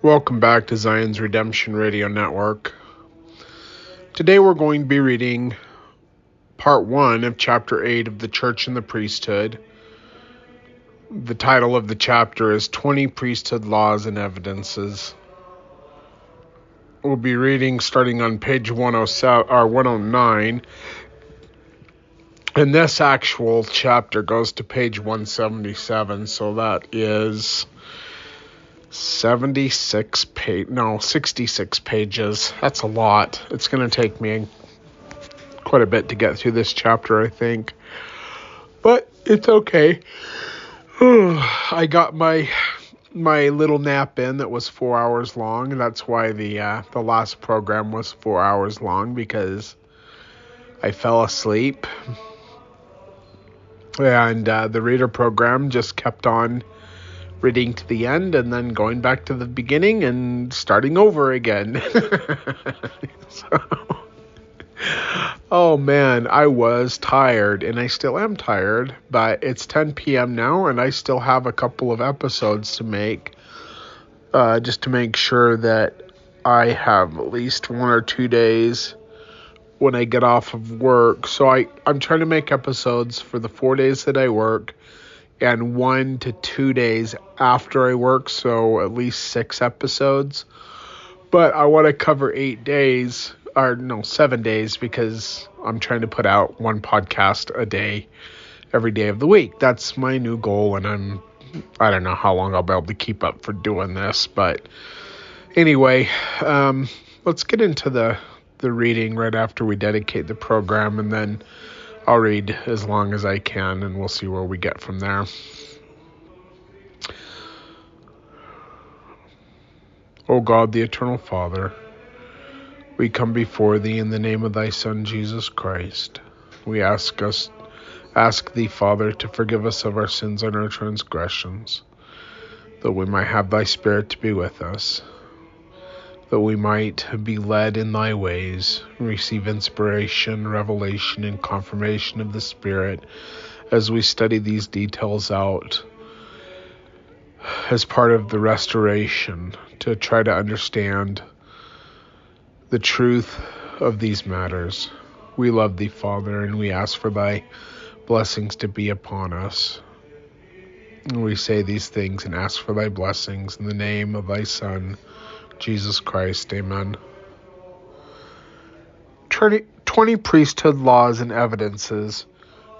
Welcome back to Zion's Redemption Radio Network. Today we're going to be reading part 1 of chapter 8 of the Church and the Priesthood. The title of the chapter is 20 Priesthood Laws and Evidences. We'll be reading starting on page 109. And this actual chapter goes to page 177, so that is 66 pages. That's a lot. It's going to take me quite a bit to get through this chapter, I think. But it's okay. I got my little nap in that was 4 hours long, and that's why the last program was 4 hours long, because I fell asleep. And the reader program just kept on reading to the end and then going back to the beginning and starting over again. Oh man, I was tired, and I still am tired, but it's 10 p.m. now, and I still have a couple of episodes to make, just to make sure that I have at least 1 or 2 days when I get off of work. So I'm trying to make episodes for the 4 days that I work, and 1 to 2 days after I work, so at least 6 episodes. But I want to cover 7 days, because I'm trying to put out 1 podcast a day, every day of the week. That's my new goal, and I don't know how long I'll be able to keep up for doing this. But anyway, let's get into the reading right after we dedicate the program, and then I'll read as long as I can, and we'll see where we get from there. O God, the eternal Father, we come before thee in the name of thy Son, Jesus Christ. We ask thee, Father, to forgive us of our sins and our transgressions, that we might have thy Spirit to be with us, that we might be led in thy ways, receive inspiration, revelation, and confirmation of the Spirit as we study these details out as part of the restoration, to try to understand the truth of these matters. We love thee, Father, and we ask for thy blessings to be upon us. And we say these things and ask for thy blessings in the name of thy Son, Jesus Christ. Amen. 20 Priesthood Laws and Evidences,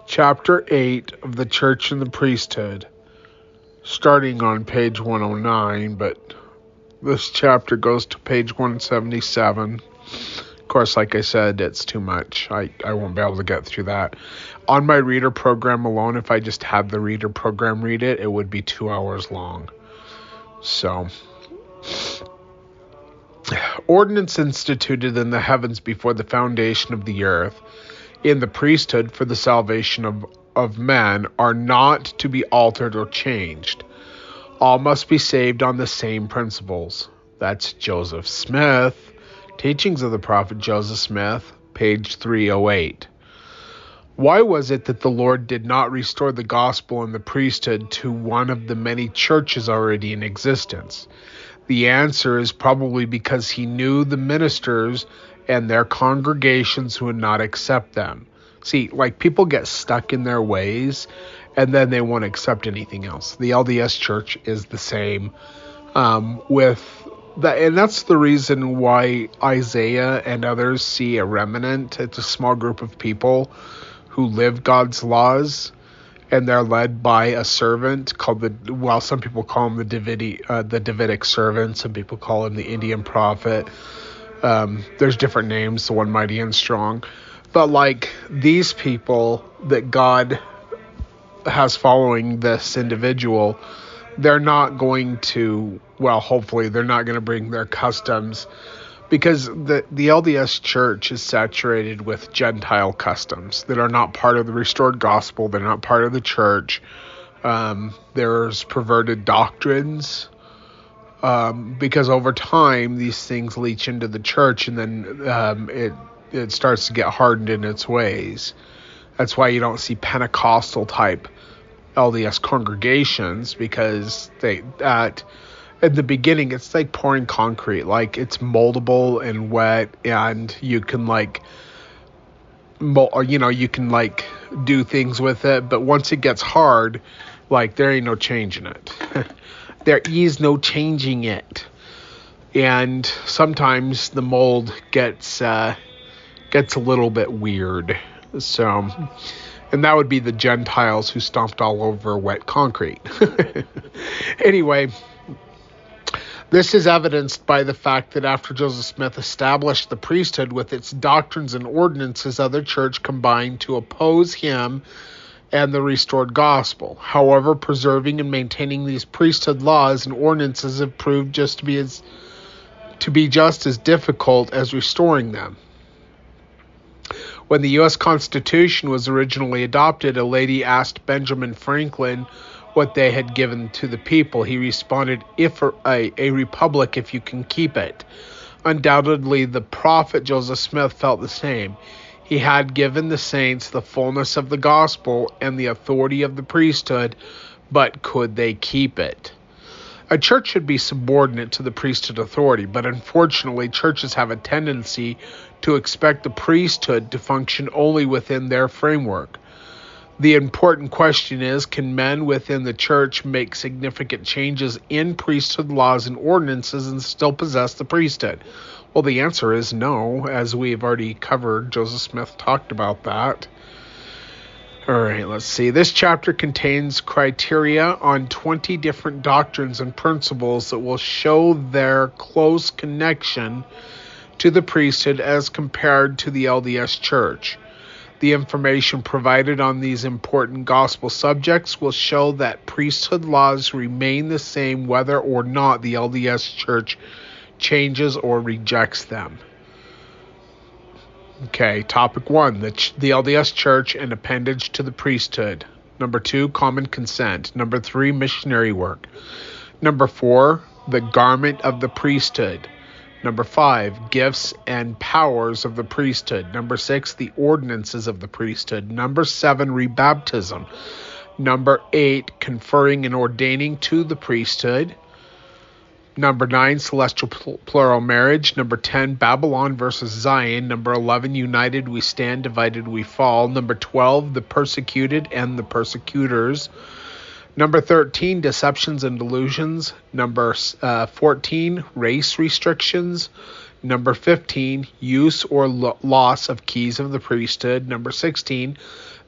Chapter 8 of the Church and the Priesthood, starting on page 109, but this chapter goes to page 177. Of course, like I said, it's too much. I won't be able to get through that. On my reader program alone, if I just had the reader program read it, it would be 2 hours long. So, ordinance instituted in the heavens before the foundation of the earth, in the priesthood for the salvation of men, are not to be altered or changed. All must be saved on the same principles. That's Joseph Smith, Teachings of the Prophet Joseph Smith, page 308. Why was it that the Lord did not restore the gospel and the priesthood to one of the many churches already in existence? The answer is probably because he knew the ministers and their congregations would not accept them. See, like, people get stuck in their ways, and then they won't accept anything else. The LDS Church is the same with that, and that's the reason why Isaiah and others see a remnant. It's a small group of people who live God's laws, and they're led by a servant called some people call him the Davidic servant. Some people call him the Indian prophet. There's different names, the one mighty and strong. But like these people that God has following this individual, they're not going to, hopefully they're not going to bring their customs, because the LDS Church is saturated with Gentile customs that are not part of the restored gospel. They're not part of the church. There's perverted doctrines, because over time these things leach into the church, and then it starts to get hardened in its ways. That's why you don't see Pentecostal type LDS congregations, because in the beginning, it's like pouring concrete. Like, it's moldable and wet, and you can you can do things with it. But once it gets hard, there ain't no changing it. There is no changing it. And sometimes the mold gets a little bit weird. So, and that would be the Gentiles who stomped all over wet concrete. Anyway, this is evidenced by the fact that after Joseph Smith established the priesthood with its doctrines and ordinances, other church combined to oppose him and the restored gospel. However, preserving and maintaining these priesthood laws and ordinances have proved to be just as difficult as restoring them. When the U.S. Constitution was originally adopted, a lady asked Benjamin Franklin what they had given to the people. He responded, "If a republic, if you can keep it." Undoubtedly, the prophet Joseph Smith felt the same. He had given the saints the fullness of the gospel and the authority of the priesthood, but could they keep it? A church should be subordinate to the priesthood authority, but unfortunately, churches have a tendency to expect the priesthood to function only within their framework. The important question is, can men within the church make significant changes in priesthood laws and ordinances and still possess the priesthood? Well, the answer is no, as we've already covered. Joseph Smith talked about that. All right, let's see. This chapter contains criteria on 20 different doctrines and principles that will show their close connection to the priesthood as compared to the LDS Church. The information provided on these important gospel subjects will show that priesthood laws remain the same whether or not the LDS Church changes or rejects them. Okay, topic 1, the LDS Church and appendage to the priesthood. Number 2, common consent. Number 3, missionary work. Number 4, the garment of the priesthood. Number 5, gifts and powers of the priesthood. Number 6, the ordinances of the priesthood. Number 7, rebaptism. Number 8, conferring and ordaining to the priesthood. Number 9, celestial plural marriage. Number 10, Babylon versus Zion. Number 11, united we stand, divided we fall. Number 12, the persecuted and the persecutors. Number 13, deceptions and delusions. Number 14, race restrictions. Number 15, use or loss of keys of the priesthood. Number 16,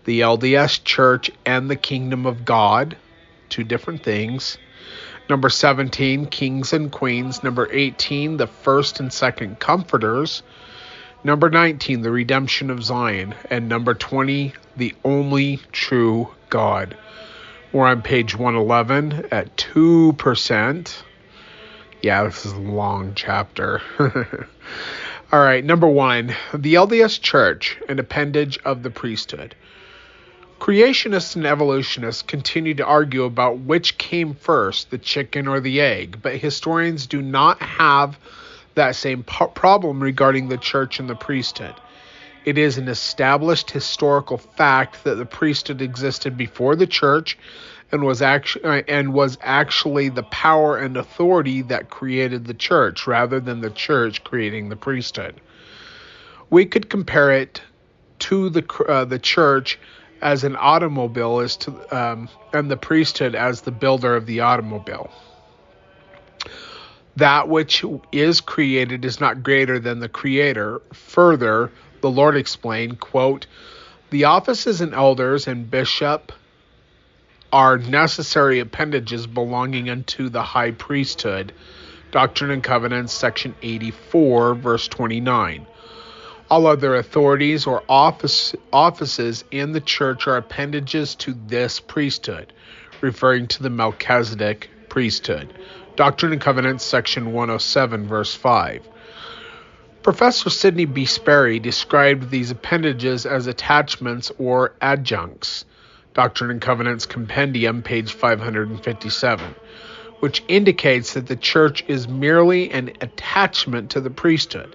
the LDS Church and the kingdom of God. Two different things. Number 17, kings and queens. Number 18, the first and second comforters. Number 19, the redemption of Zion. And number 20, the only true God. We're on page 111 at 2%. Yeah, this is a long chapter. All right, number 1, the LDS Church, an appendage of the priesthood. Creationists and evolutionists continue to argue about which came first, the chicken or the egg, but historians do not have that same problem regarding the church and the priesthood. It is an established historical fact that the priesthood existed before the church and was actually the power and authority that created the church rather than the church creating the priesthood. We could compare it to the church as an automobile and the priesthood as the builder of the automobile. That which is created is not greater than the creator. Further, the Lord explained, quote, "The offices and elders and bishop are necessary appendages belonging unto the high priesthood." Doctrine and Covenants, section 84, verse 29. All other authorities or offices in the church are appendages to this priesthood, referring to the Melchizedek priesthood. Doctrine and Covenants, section 107, verse 5. Professor Sidney B. Sperry described these appendages as attachments or adjuncts. Doctrine and Covenants Compendium, page 557, which indicates that the church is merely an attachment to the priesthood.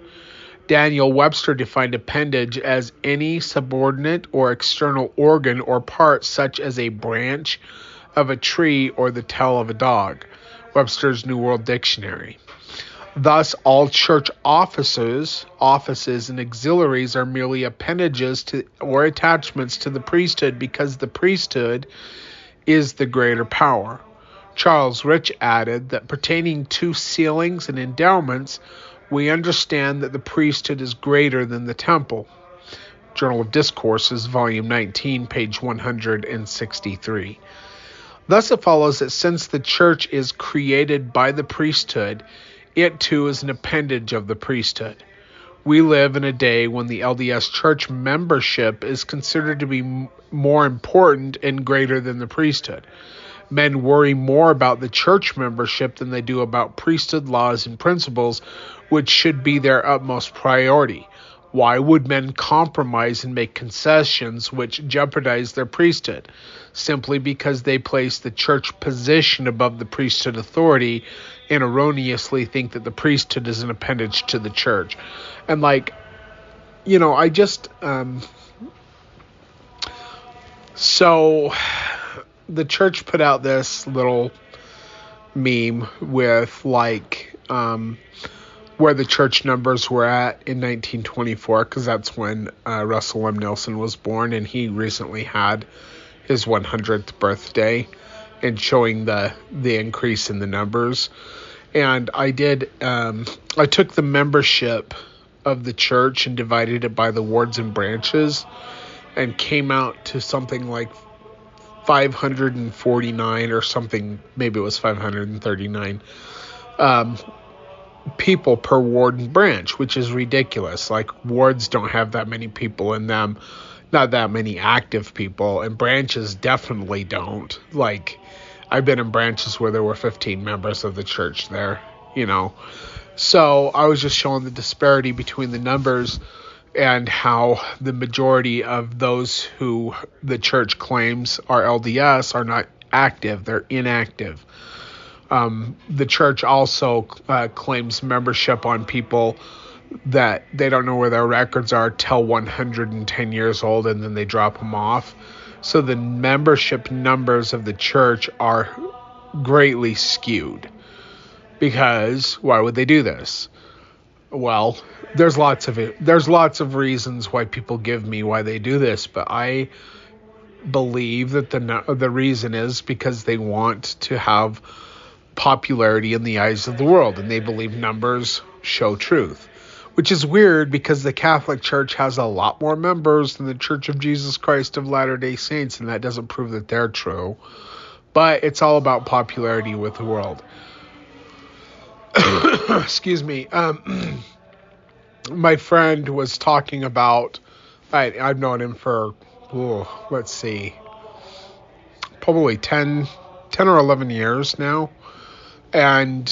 Daniel Webster defined appendage as any subordinate or external organ or part such as a branch of a tree or the tail of a dog. Webster's New World Dictionary. Thus, all church offices, and auxiliaries are merely appendages to or attachments to the priesthood because the priesthood is the greater power. Charles Rich added that pertaining to sealings and endowments, we understand that the priesthood is greater than the temple. Journal of Discourses, Volume 19, page 163. Thus it follows that since the church is created by the priesthood, it too is an appendage of the priesthood. We live in a day when the LDS church membership is considered to be more important and greater than the priesthood. Men worry more about the church membership than they do about priesthood laws and principles, which should be their utmost priority. Why would men compromise and make concessions which jeopardize their priesthood? Simply because they place the church position above the priesthood authority and erroneously think that the priesthood is an appendage to the church. And I just, so the church put out this little meme with where the church numbers were at in 1924, because that's when Russell M. Nelson was born, and he recently had his 100th birthday, and showing the increase in the numbers. And I took the membership of the church and divided it by the wards and branches, and came out to something like 549 or something, maybe it was 539 people per ward and branch, which is ridiculous. Like, wards don't have that many people in them, not that many active people, and branches definitely don't. Like, I've been in branches where there were 15 members of the church there, So I was just showing the disparity between the numbers and how the majority of those who the church claims are LDS are not active, they're inactive. The church also claims membership on people that they don't know where their records are till 110 years old, and then they drop them off. So the membership numbers of the church are greatly skewed. Because why would they do this? Well, there's lots of reasons why people give me why they do this, but I believe that the reason is because they want to have popularity in the eyes of the world, and they believe numbers show truth, which is weird because the Catholic Church has a lot more members than the Church of Jesus Christ of Latter-day Saints, and that doesn't prove that they're true, but it's all about popularity with the world. Excuse me. My friend was talking about, I've known him for, probably 10 or 11 years now. And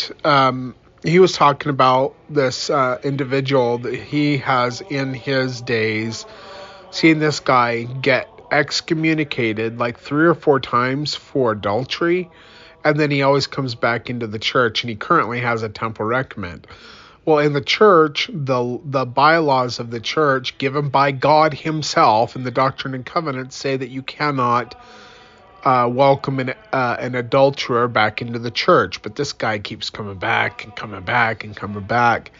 he was talking about this individual that he has in his days seen this guy get excommunicated like 3 or 4 times for adultery, and then he always comes back into the church, and he currently has a temple recommend. Well, in the church, the bylaws of the church given by God himself in the Doctrine and Covenants say that you cannot welcome an adulterer back into the church, but this guy keeps coming back and coming back and coming back,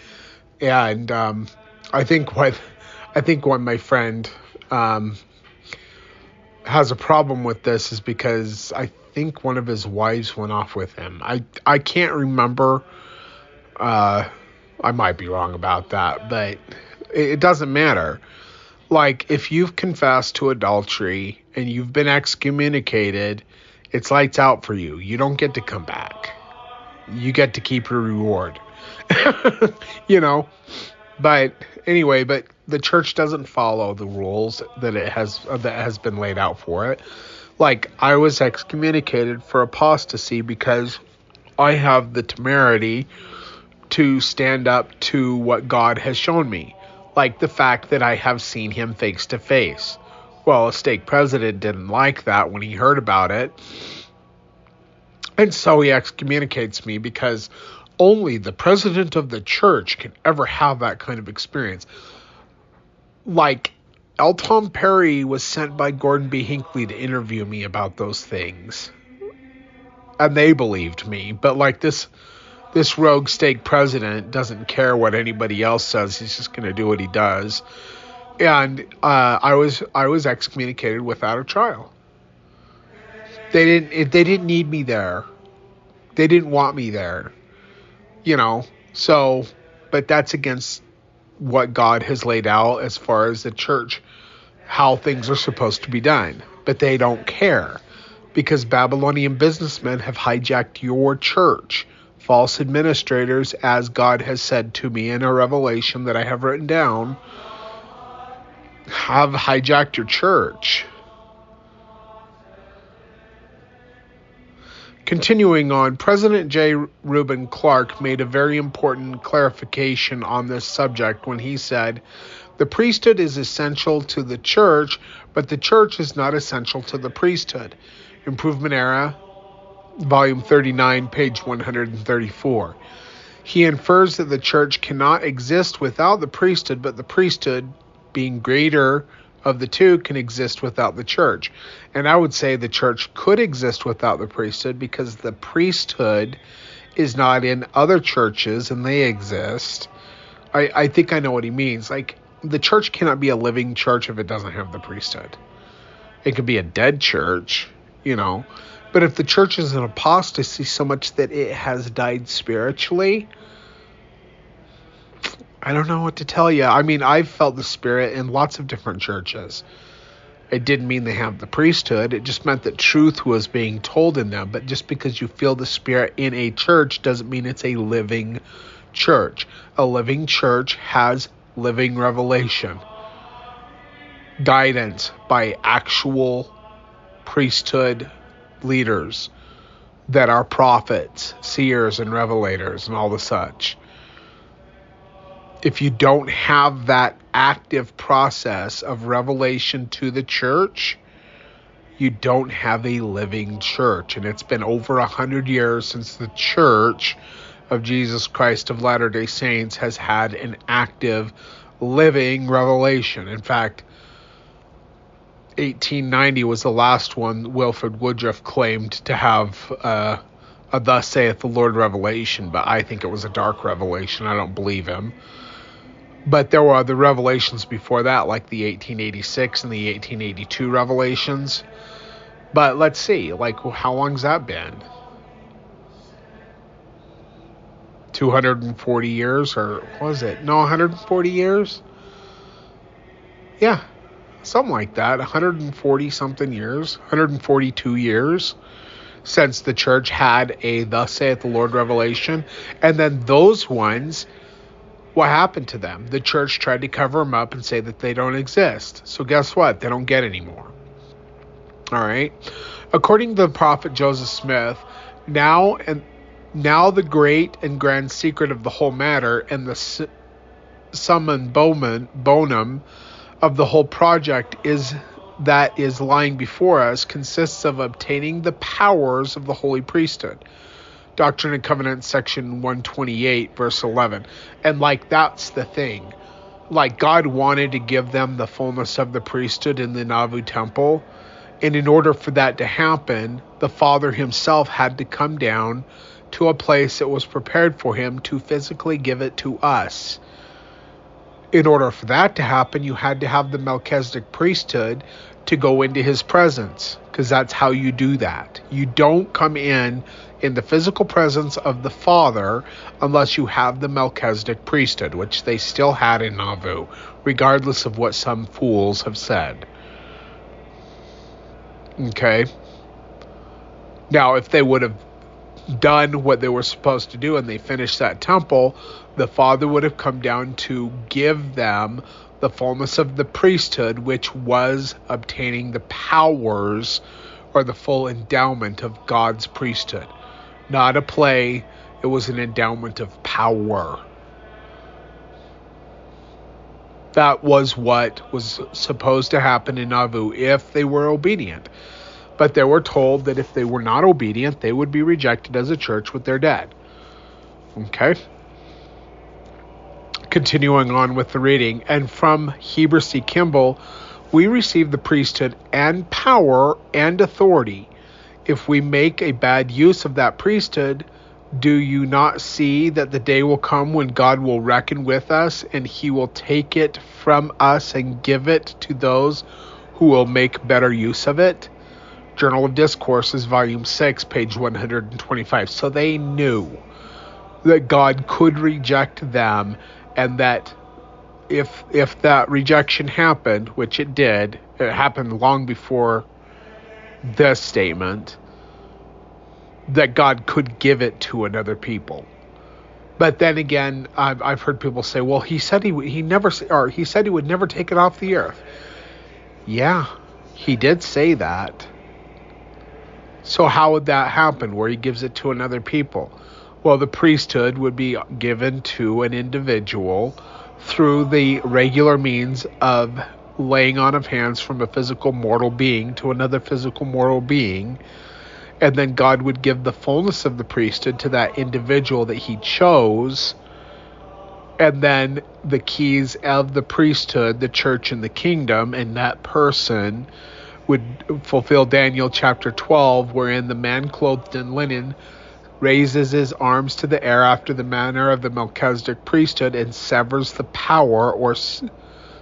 and I think what my friend has a problem with this is because I think one of his wives went off with him. I can't remember. I might be wrong about that, but it doesn't matter. Like, if you've confessed to adultery and you've been excommunicated, it's lights out for you. You don't get to come back. You get to keep your reward. But anyway, the church doesn't follow the rules that has been laid out for it. Like, I was excommunicated for apostasy because I have the temerity to stand up to what God has shown me. Like the fact that I have seen him face to face. Well, a stake president didn't like that when he heard about it. And so he excommunicates me because only the president of the church can ever have that kind of experience. Like, L. Tom Perry was sent by Gordon B. Hinckley to interview me about those things. and they believed me. But like this rogue stake president doesn't care what anybody else says. He's just going to do what he does. And I was excommunicated without a trial. They didn't need me there. They didn't want me there. So, but that's against what God has laid out as far as the church, how things are supposed to be done. But they don't care, because Babylonian businessmen have hijacked your church. False administrators, as God has said to me in a revelation that I have written down, have hijacked your church. Continuing on, President J. Reuben Clark made a very important clarification on this subject when he said, "The priesthood is essential to the church, but the church is not essential to the priesthood." Improvement Era, Volume 39, page 134. He infers that the church cannot exist without the priesthood, but the priesthood, being greater of the two, can exist without the church. And I would say the church could exist without the priesthood, because the priesthood is not in other churches and they exist. I think I know what he means. Like, the church cannot be a living church if it doesn't have the priesthood. It could be a dead church, But if the church is in apostasy so much that it has died spiritually, I don't know what to tell you. I mean, I've felt the Spirit in lots of different churches. It didn't mean they have the priesthood. It just meant that truth was being told in them. But just because you feel the Spirit in a church doesn't mean it's a living church. A living church has living revelation, guidance by actual priesthood leaders that are prophets, seers, and revelators, and all the such. If you don't have that active process of revelation to the church, you don't have a living church. And it's been over 100 years since the Church of Jesus Christ of Latter-day Saints has had an active, living revelation. In fact, 1890 was the last one Wilford Woodruff claimed to have a thus saith the Lord revelation, but I think it was a dark revelation. I don't believe him. But there were other revelations before that, like the 1886 and the 1882 revelations. But let's see, how long's that been? 240 years, or what was it? No, 140 years? Yeah, something like that. 140 something years, 142 years since the church had a thus saith the Lord revelation. And then those ones, what happened to them? The church tried to cover them up and say that they don't exist. So guess what? They don't get any more. All right. According to the prophet Joseph Smith, now the great and grand secret of the whole matter, and the summum bonum of the whole project is lying before us, consists of obtaining the powers of the holy priesthood. Doctrine and Covenants, section 128, verse 11. And that's the thing. God wanted to give them the fullness of the priesthood in the Nauvoo temple. And in order for that to happen, the Father himself had to come down to a place that was prepared for him to physically give it to us. In order for that to happen, you had to have the Melchizedek priesthood to go into his presence, because that's how you do that. You don't come in the physical presence of the Father unless you have the Melchizedek priesthood, which they still had in Nauvoo, regardless of what some fools have said. Okay? Now, if they would have done what they were supposed to do and they finished that temple, the Father would have come down to give them the fullness of the priesthood, which was obtaining the powers or the full endowment of God's priesthood. Not a play, it was an endowment of power. That was what was supposed to happen in Nauvoo if they were obedient. But they were told that if they were not obedient, they would be rejected as a church with their dead. Okay? Continuing on with the reading. And from Heber C. Kimball, we receive the priesthood and power and authority if we make a bad use of that priesthood, do you not see that the day will come when God will reckon with us and he will take it from us and give it to those who will make better use of it? Journal of Discourses, Volume 6, page 125. So they knew that God could reject them, and that if that rejection happened, which it did, it happened long before this statement, that God could give it to another people. But then again, I've heard people say, "Well, he said he said he would never take it off the earth." Yeah, he did say that. So how would that happen, where he gives it to another people? Well, the priesthood would be given to an individual through the regular means of laying on of hands from a physical mortal being to another physical mortal being. And then God would give the fullness of the priesthood to that individual that he chose. And then the keys of the priesthood, the church and the kingdom, and that person would fulfill Daniel chapter 12, wherein the man clothed in linen raises his arms to the air after the manner of the Melchizedek priesthood and severs the power, or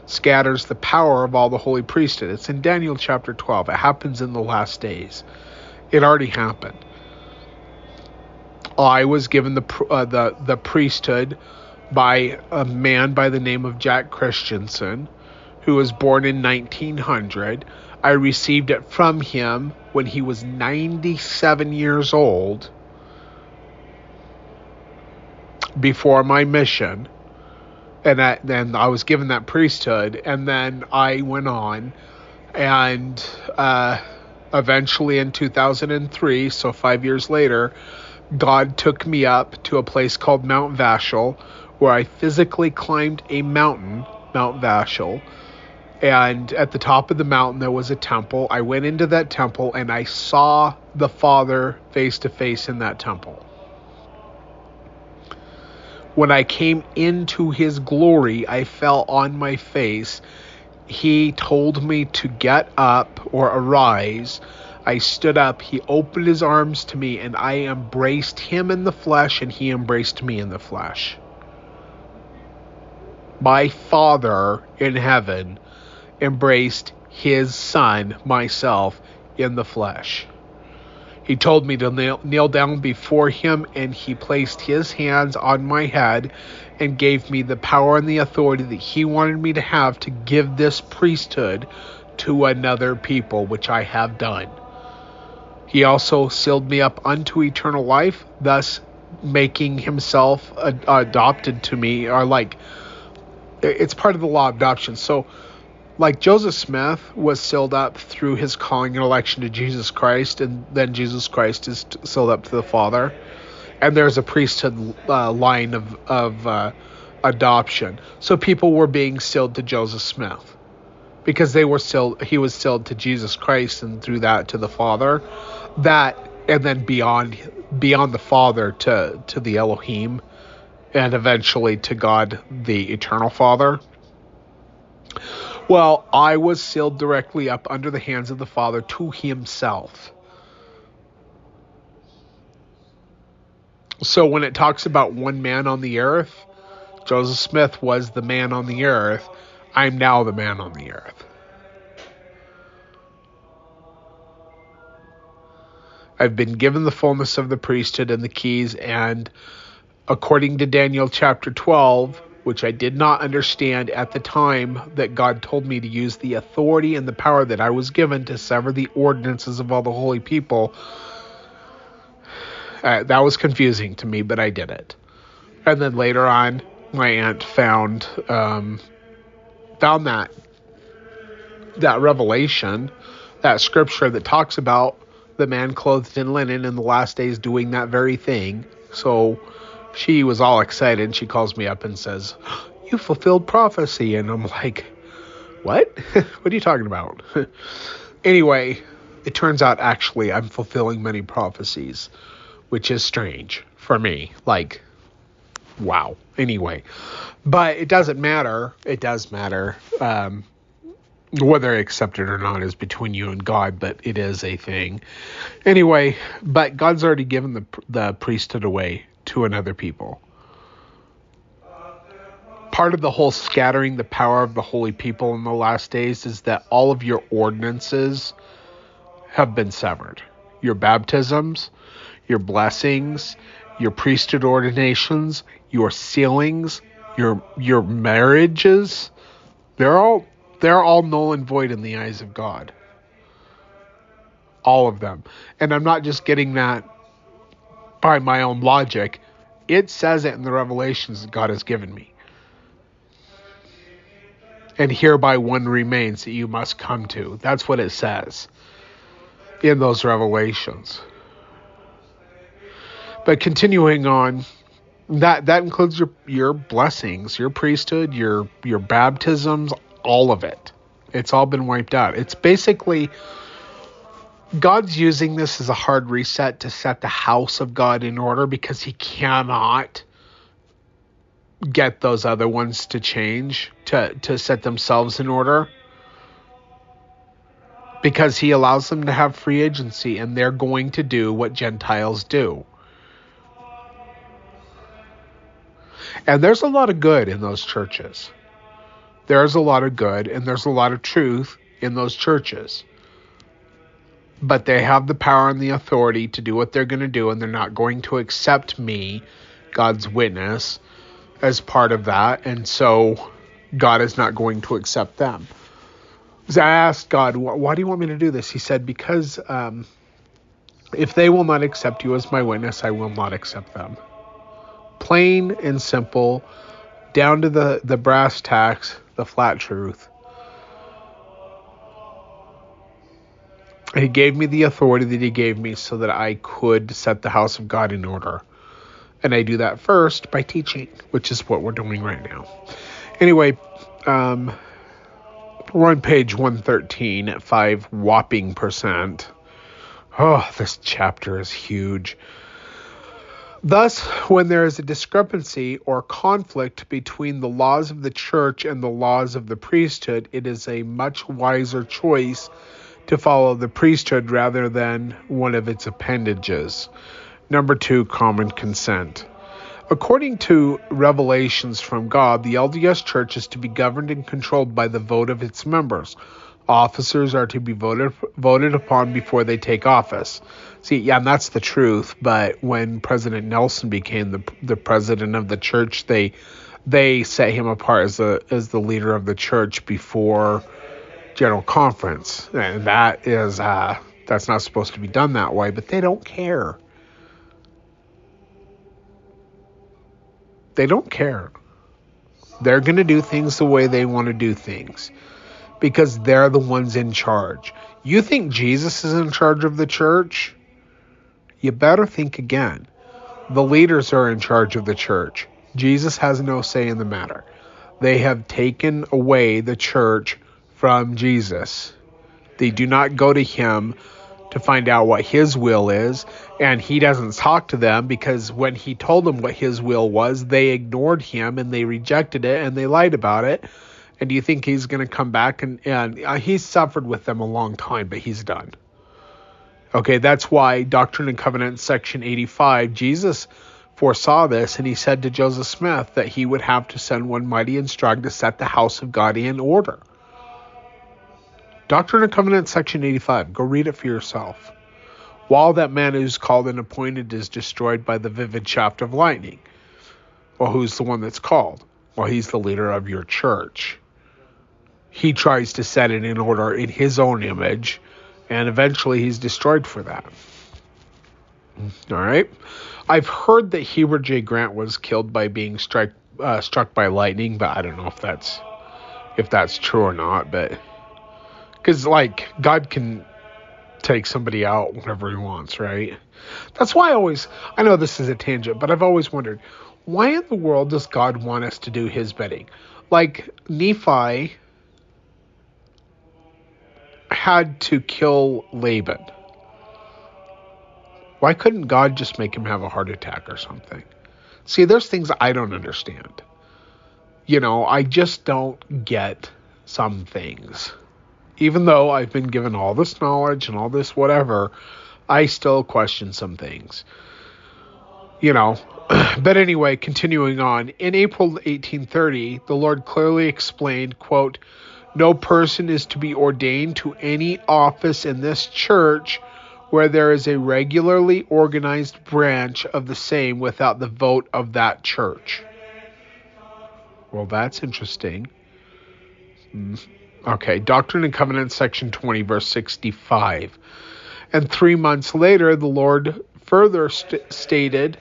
scatters the power of all the holy priesthood. It's in Daniel chapter 12. It happens in the last days. It already happened. I was given the priesthood by a man by the name of Jack Christensen, who was born in 1900. I received it from him when he was 97 years old, before my mission, and then I was given that priesthood, and then I went on, and eventually in 2003, so 5 years later, God took me up to a place called Mount Vashel, where I physically climbed a mountain, Mount Vashel, and at the top of the mountain there was a temple. I went into that temple and I saw the Father face to face in that temple. When I came into his glory, I fell on my face. He told me to get up or arise. I stood up. He opened his arms to me, and I embraced him in the flesh, and he embraced me in the flesh. My Father in heaven embraced his Son, myself, in the flesh. He told me to kneel down before him, and he placed his hands on my head and gave me the power and the authority that he wanted me to have to give this priesthood to another people, which I have done. He also sealed me up unto eternal life, thus making himself adopted to me, or like, it's part of the law of adoption. So, like Joseph Smith was sealed up through his calling and election to Jesus Christ, and then Jesus Christ is sealed up to the Father. And there's a priesthood line of adoption. So people were being sealed to Joseph Smith because he was sealed to Jesus Christ, and through that to the Father. That, and then beyond the Father to the Elohim, and eventually to God, the Eternal Father. Well, I was sealed directly up under the hands of the Father to himself. So when it talks about one man on the earth, Joseph Smith was the man on the earth. I'm now the man on the earth. I've been given the fullness of the priesthood and the keys, and according to Daniel chapter 12, which I did not understand at the time that God told me to use the authority and the power that I was given to sever the ordinances of all the holy people. That was confusing to me, but I did it. And then later on, my aunt found that revelation, that scripture that talks about the man clothed in linen in the last days doing that very thing. So she was all excited. She calls me up and says, "You fulfilled prophecy." And I'm like, "What? What are you talking about?" Anyway, it turns out actually I'm fulfilling many prophecies, which is strange for me. Like, wow. Anyway, but it doesn't matter. It does matter. Whether I accept it or not is between you and God, but it is a thing. Anyway, but God's already given the priesthood away to another people. Part of the whole scattering the power of the holy people in the last days is that all of your ordinances have been severed. Your baptisms, your blessings, your priesthood ordinations, your sealings, your marriages, they're all null and void in the eyes of God. All of them. And I'm not just getting that by my own logic. It says it in the revelations that God has given me. And hereby one remains that you must come to. That's what it says in those revelations. But continuing on, that includes your blessings, your priesthood, your baptisms, all of it. It's all been wiped out. It's basically God's using this as a hard reset to set the house of God in order, because he cannot get those other ones to change, to set themselves in order, because he allows them to have free agency, and they're going to do what Gentiles do. And there's a lot of good in those churches. There's a lot of good, and there's a lot of truth in those churches. But they have the power and the authority to do what they're going to do, and they're not going to accept me, God's witness, as part of that. And so God is not going to accept them. So I asked God, why do you want me to do this? He said, because if they will not accept you as my witness, I will not accept them. Plain and simple, down to the brass tacks, the flat truth. He gave me the authority that he gave me so that I could set the house of God in order. And I do that first by teaching, which is what we're doing right now. Anyway, we're on page 113 at 5 whopping %. Oh, this chapter is huge. Thus, when there is a discrepancy or conflict between the laws of the church and the laws of the priesthood, it is a much wiser choice to follow the priesthood rather than one of its appendages. Number 2, common consent. According to revelations from God, the LDS Church is to be governed and controlled by the vote of its members. Officers are to be voted upon before they take office. See, yeah, and that's the truth. But when President Nelson became the president of the church, they set him apart as the leader of the church before General Conference, and that is that's not supposed to be done that way. But they don't care. They don't care. They're going to do things the way they want to do things, because they're the ones in charge. You think Jesus is in charge of the church? You better think again. The leaders are in charge of the church. Jesus has no say in the matter. They have taken away the church from Jesus. They do not go to him to find out what his will is, and he doesn't talk to them, because when he told them what his will was, they ignored him and they rejected it and they lied about it. And do you think he's going to come back? And he's suffered with them a long time, but he's done. Okay, that's why Doctrine and Covenants, section 85, Jesus foresaw this, and he said to Joseph Smith that he would have to send one mighty and strong to set the house of God in order. Doctrine and Covenants, section 85. Go read it for yourself. While that man who's called and appointed is destroyed by the vivid shaft of lightning. Well, who's the one that's called? Well, he's the leader of your church. He tries to set it in order in his own image, and eventually he's destroyed for that. All right. I've heard that Heber J. Grant was killed by being struck by lightning, but I don't know if that's true or not. But because God can take somebody out whenever he wants, right? That's why I know this is a tangent, but I've always wondered, why in the world does God want us to do his bidding? Like Nephi had to kill Laban. Why couldn't God just make him have a heart attack or something? See, there's things I don't understand. I just don't get some things. Even though I've been given all this knowledge and all this whatever, I still question some things. But anyway, continuing on. In April 1830, the Lord clearly explained, quote, "No person is to be ordained to any office in this church where there is a regularly organized branch of the same without the vote of that church." Well, that's interesting. Okay, Doctrine and Covenants, section 20, verse 65. And 3 months later, the Lord further stated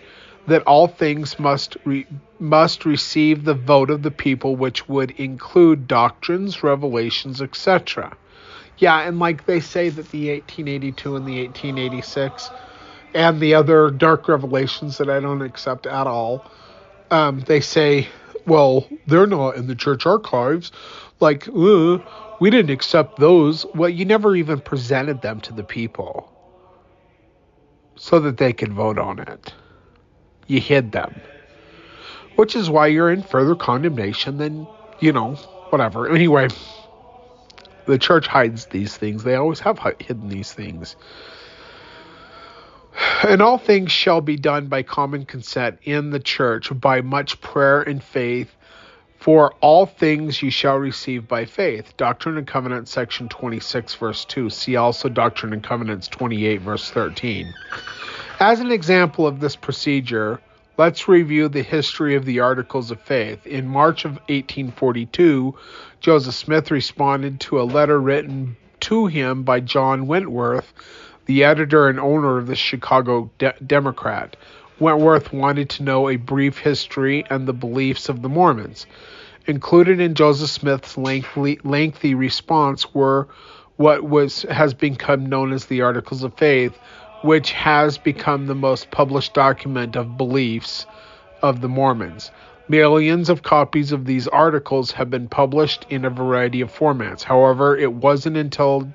that all things must receive the vote of the people, which would include doctrines, revelations, etc. Yeah, and like they say that the 1882 and the 1886 and the other dark revelations that I don't accept at all, they say, well, they're not in the church archives. Like, we didn't accept those. Well, you never even presented them to the people so that they could vote on it. You hid them. Which is why you're in further condemnation than, whatever. Anyway, the church hides these things. They always have hidden these things. And all things shall be done by common consent in the church by much prayer and faith. For all things you shall receive by faith. Doctrine and Covenants, section 26, verse 2. See also Doctrine and Covenants 28, verse 13. As an example of this procedure, let's review the history of the Articles of Faith. In March of 1842, Joseph Smith responded to a letter written to him by John Wentworth, the editor and owner of the Chicago Democrat. Wentworth wanted to know a brief history and the beliefs of the Mormons. Included in Joseph Smith's lengthy response were what has become known as the Articles of Faith, which has become the most published document of beliefs of the Mormons. Millions of copies of these articles have been published in a variety of formats. However, it wasn't until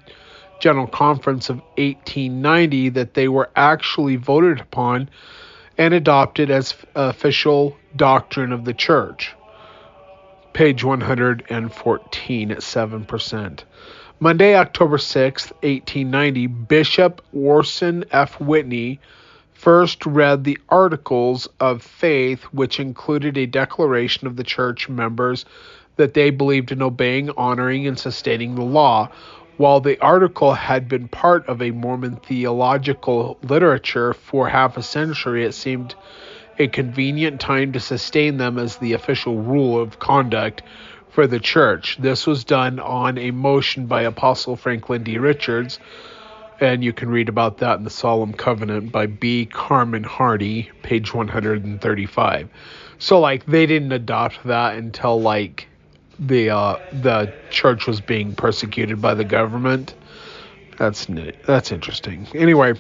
General Conference of 1890 that they were actually voted upon and adopted as official doctrine of the church. Page 114 at 7%. Monday, October 6, 1890, Bishop Orson F. Whitney first read the Articles of Faith, which included a declaration of the church members that they believed in obeying, honoring, and sustaining the law. While the article had been part of a Mormon theological literature for half a century, it seemed a convenient time to sustain them as the official rule of conduct for the church. This was done on a motion by Apostle Franklin D. Richards, and you can read about that in the Solemn Covenant by B. Carman Hardy, page 135. So, they didn't adopt that until, the church was being persecuted by the government. That's interesting. Anyway,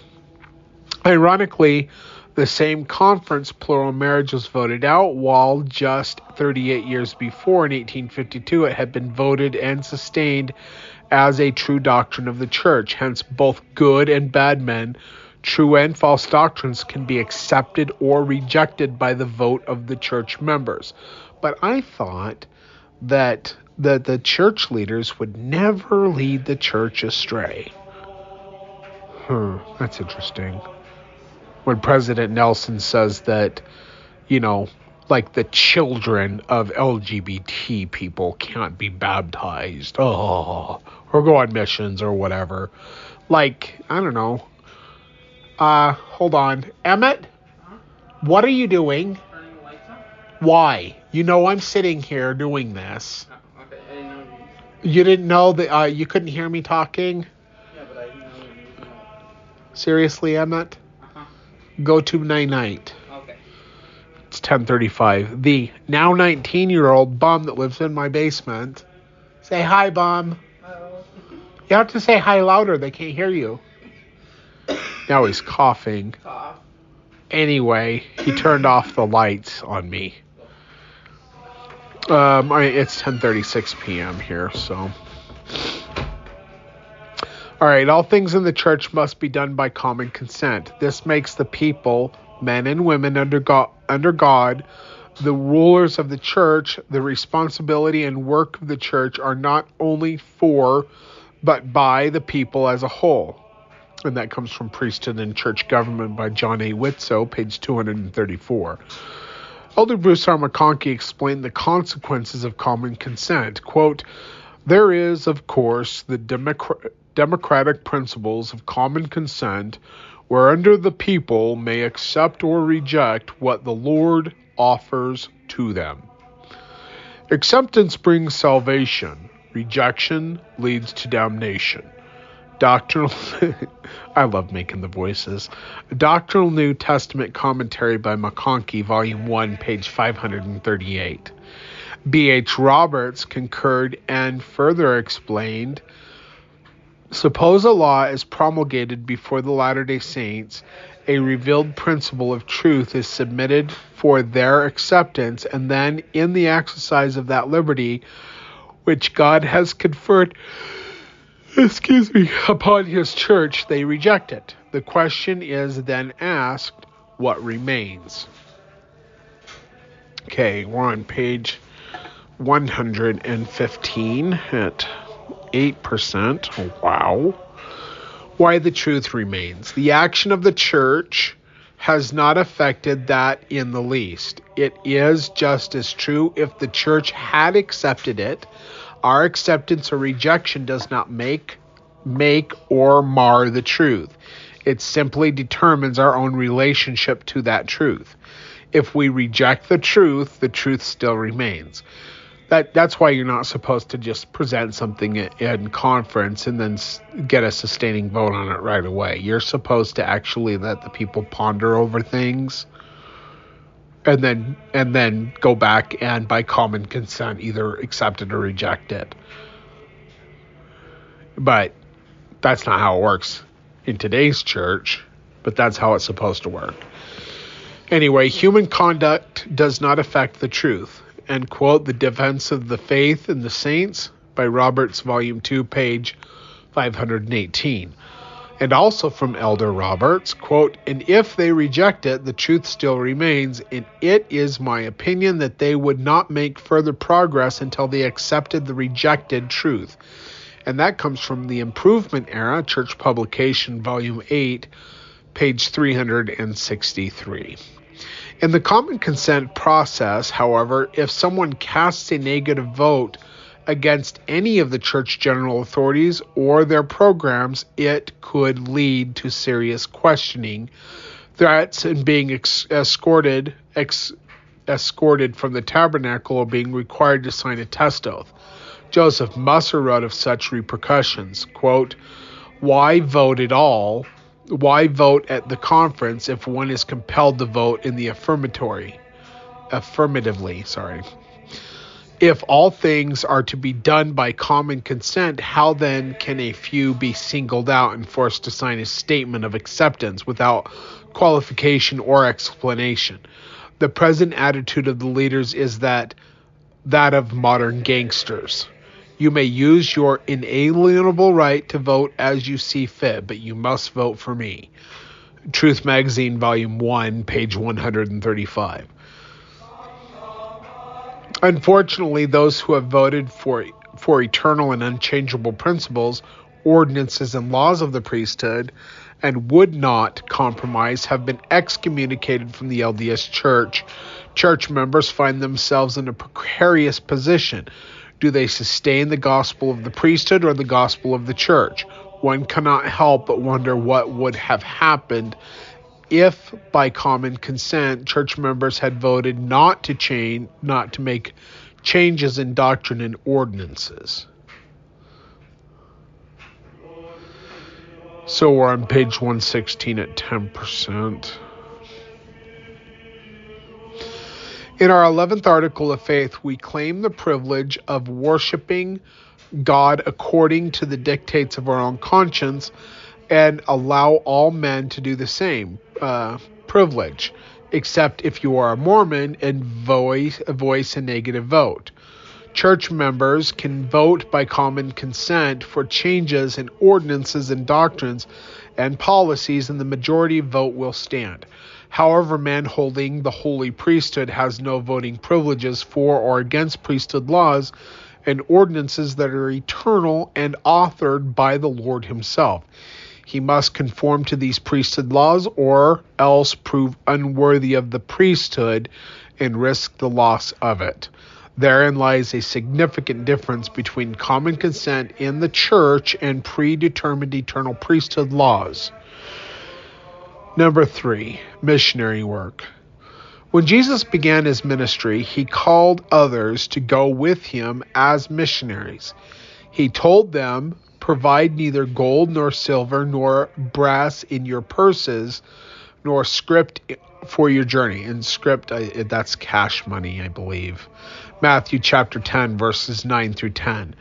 ironically, the same conference, plural marriage, was voted out, while just 38 years before, in 1852, it had been voted and sustained as a true doctrine of the church. Hence, both good and bad men, true and false doctrines can be accepted or rejected by the vote of the church members. But I thought that the church leaders would never lead the church astray. That's interesting. When President Nelson says that, the children of LGBT people can't be baptized, or go on missions or whatever. I don't know. Hold on. Emmett, what are you doing? Turning the lights on. Why? I'm sitting here doing this. Okay, I didn't know You didn't know that you couldn't hear me talking? Yeah, but I didn't know you were using that. Seriously, Emmett? Uh-huh. Go to night. Okay. It's 10:35. The now 19-year-old bum that lives in my basement. Say hi, bum. Hello. You have to say hi louder. They can't hear you. Now he's coughing. Cough. Anyway, he turned off the lights on me. It's 10:36 p.m. here, so. All right, all things in the church must be done by common consent. This makes the people, men and women under God, the rulers of the church. The responsibility and work of the church are not only for but by the people as a whole. And that comes from Priesthood and Church Government by John A. Witso, page 234. Elder Bruce R. McConkie explained the consequences of common consent. Quote, "There is, of course, the democratic principles of common consent, whereunder the people may accept or reject what the Lord offers to them. Acceptance brings salvation. Rejection leads to damnation. Doctrinal, I love making the voices. Doctrinal New Testament Commentary by McConkie, Volume 1, page 538. B.H. Roberts concurred and further explained, suppose a law is promulgated before the Latter-day Saints, a revealed principle of truth is submitted for their acceptance, and then in the exercise of that liberty which God has conferred upon his church, they reject it. The question is then asked, what remains?" Okay, we're on page 115 at 8%. Wow. Why the truth remains. The action of the church has not affected that in the least. It is just as true if the church had accepted it. Our acceptance or rejection does not make or mar the truth. It simply determines our own relationship to that truth. If we reject the truth still remains. That's why you're not supposed to just present something in conference and then get a sustaining vote on it right away. You're supposed to actually let the people ponder over things and then go back and by common consent either accept it or reject it. But that's not how it works in today's church, but that's how it's supposed to work. Anyway, human conduct does not affect the truth. End quote. The Defense of the Faith and the Saints by Roberts, Volume 2, page 518. And also from Elder Roberts, quote, "And if they reject it, the truth still remains, and it is my opinion that they would not make further progress until they accepted the rejected truth." And that comes from the Improvement Era, Church Publication, Volume 8, page 363. In the common consent process, however, if someone casts a negative vote against any of the church general authorities or their programs, it could lead to serious questioning, threats, and being escorted from the tabernacle or being required to sign a test oath. Joseph Musser wrote of such repercussions, quote, "Why vote at all? Why vote at the conference if one is compelled to vote in the affirmatively? If all things are to be done by common consent, how then can a few be singled out and forced to sign a statement of acceptance without qualification or explanation? The present attitude of the leaders is that of modern gangsters. You may use your inalienable right to vote as you see fit, but you must vote for me." Truth Magazine, Volume 1, page 135. Unfortunately, those who have voted for eternal and unchangeable principles, ordinances, and laws of the priesthood, and would not compromise, have been excommunicated from the LDS Church. Church members find themselves in a precarious position. Do they sustain the gospel of the priesthood or the gospel of the church? One cannot help but wonder what would have happened if, by common consent, church members had voted not to make changes in doctrine and ordinances. So we're on page 116 at 10%. In our 11th article of faith, we claim the privilege of worshiping God according to the dictates of our own conscience and allow all men to do the same privilege, except if you are a Mormon and voice a negative vote. Church members can vote by common consent for changes in ordinances and doctrines and policies, and the majority vote will stand. However, man holding the holy priesthood has no voting privileges for or against priesthood laws, and ordinances that are eternal and authored by the Lord himself. He must conform to these priesthood laws or else prove unworthy of the priesthood and risk the loss of it. Therein lies a significant difference between common consent in the church and predetermined eternal priesthood laws. Number 3, missionary work. When Jesus began his ministry, he called others to go with him as missionaries. He told them, "Provide neither gold nor silver nor brass in your purses, nor script for your journey." And script, that's cash money, I believe. Matthew chapter 10, verses 9 through 10.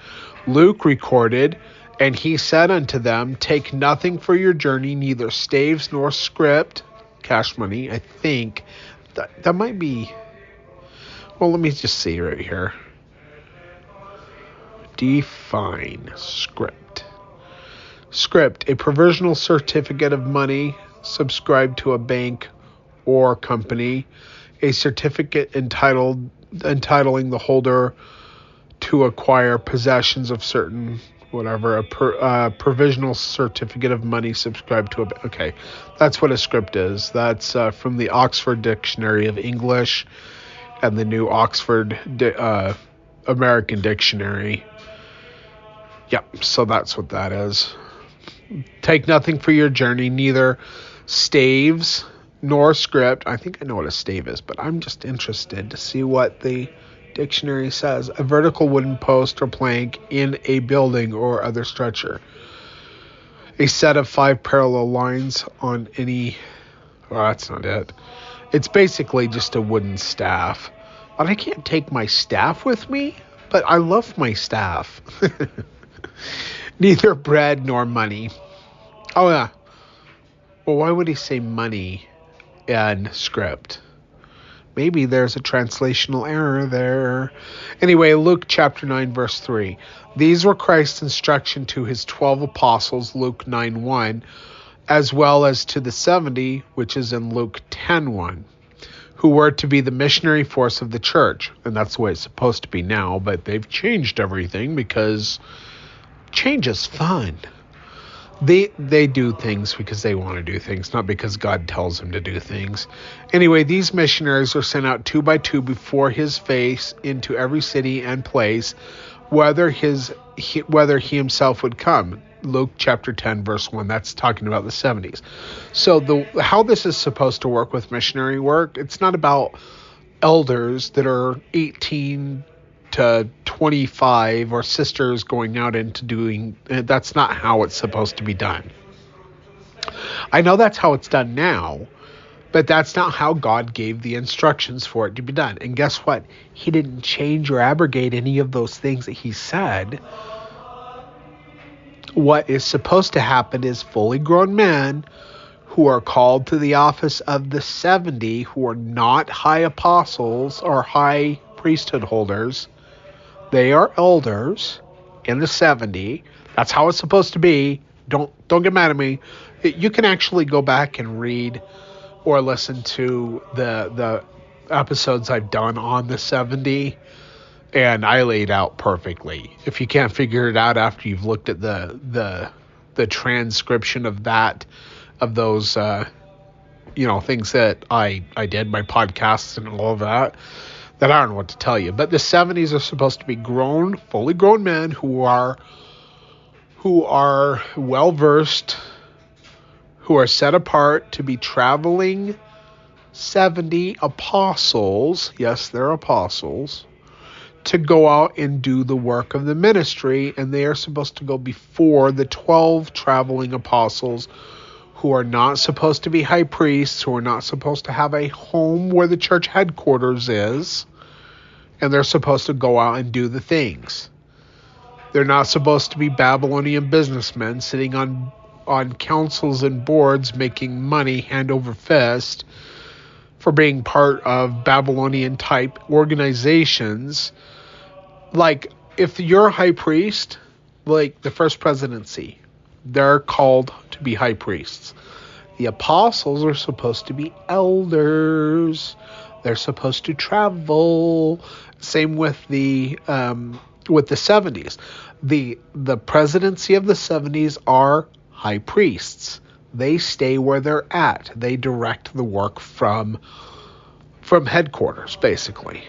Luke recorded, "And he said unto them, Take nothing for your journey, neither staves nor script," cash money, I think. That might be... Well, let me just see right here. Define script. Script, a provisional certificate of money subscribed to a bank or company, a certificate entitling the holder to acquire possessions of certain whatever, a provisional certificate of money subscribed to a bank. Okay, that's what a script is. That's from the Oxford Dictionary of English and the New Oxford American Dictionary. Yep, so that's what that is. Take nothing for your journey, neither staves nor script. I think I know what a stave is, but I'm just interested to see what the dictionary says. A vertical wooden post or plank in a building or other structure. A set of 5 parallel lines on any... Well, that's not it. It's basically just a wooden staff. But I can't take my staff with me? But I love my staff. Neither bread nor money. Oh, yeah. Well, why would he say money in script? Maybe there's a translational error there. Anyway, Luke chapter 9, verse 3. These were Christ's instruction to his 12 apostles, Luke 9:1, as well as to the 70, which is in Luke 10:1, who were to be the missionary force of the church. And that's the way it's supposed to be now, but they've changed everything because change is fun. They do things because they want to do things, not because God tells them to do things. Anyway, these missionaries were sent out 2 by 2 before his face into every city and place, whether he himself would come. Luke chapter 10, verse 1. That's talking about the 70s. So how this is supposed to work with missionary work, it's not about elders that are 18 to 25 or sisters going out into doing... That's not how it's supposed to be done. I know that's how it's done now, but that's not how God gave the instructions for it to be done. And guess what? He didn't change or abrogate any of those things that he said. What is supposed to happen is fully grown men who are called to the office of the 70, who are not high apostles or high priesthood holders. They are elders in the 70. That's how it's supposed to be. Don't get mad at me. You can actually go back and read or listen to the episodes I've done on the 70, and I laid out perfectly. If you can't figure it out after you've looked at the transcription of those things that I did, my podcasts and all of that, then I don't know what to tell you. But the 70s are supposed to be fully grown men who are well versed, who are set apart to be traveling 70 apostles. Yes, they're apostles, to go out and do the work of the ministry, and they are supposed to go before the 12 traveling apostles, who are not supposed to be high priests, who are not supposed to have a home where the church headquarters is, and they're supposed to go out and do the things. They're not supposed to be Babylonian businessmen sitting on councils and boards making money hand over fist for being part of Babylonian type organizations. Like, if you're a high priest, like the first presidency, they're called to be high priests. The apostles are supposed to be elders. They're supposed to travel. Same with the with the 70s. The presidency of the 70s are high priests. They stay where they're at. They direct the work from headquarters, basically.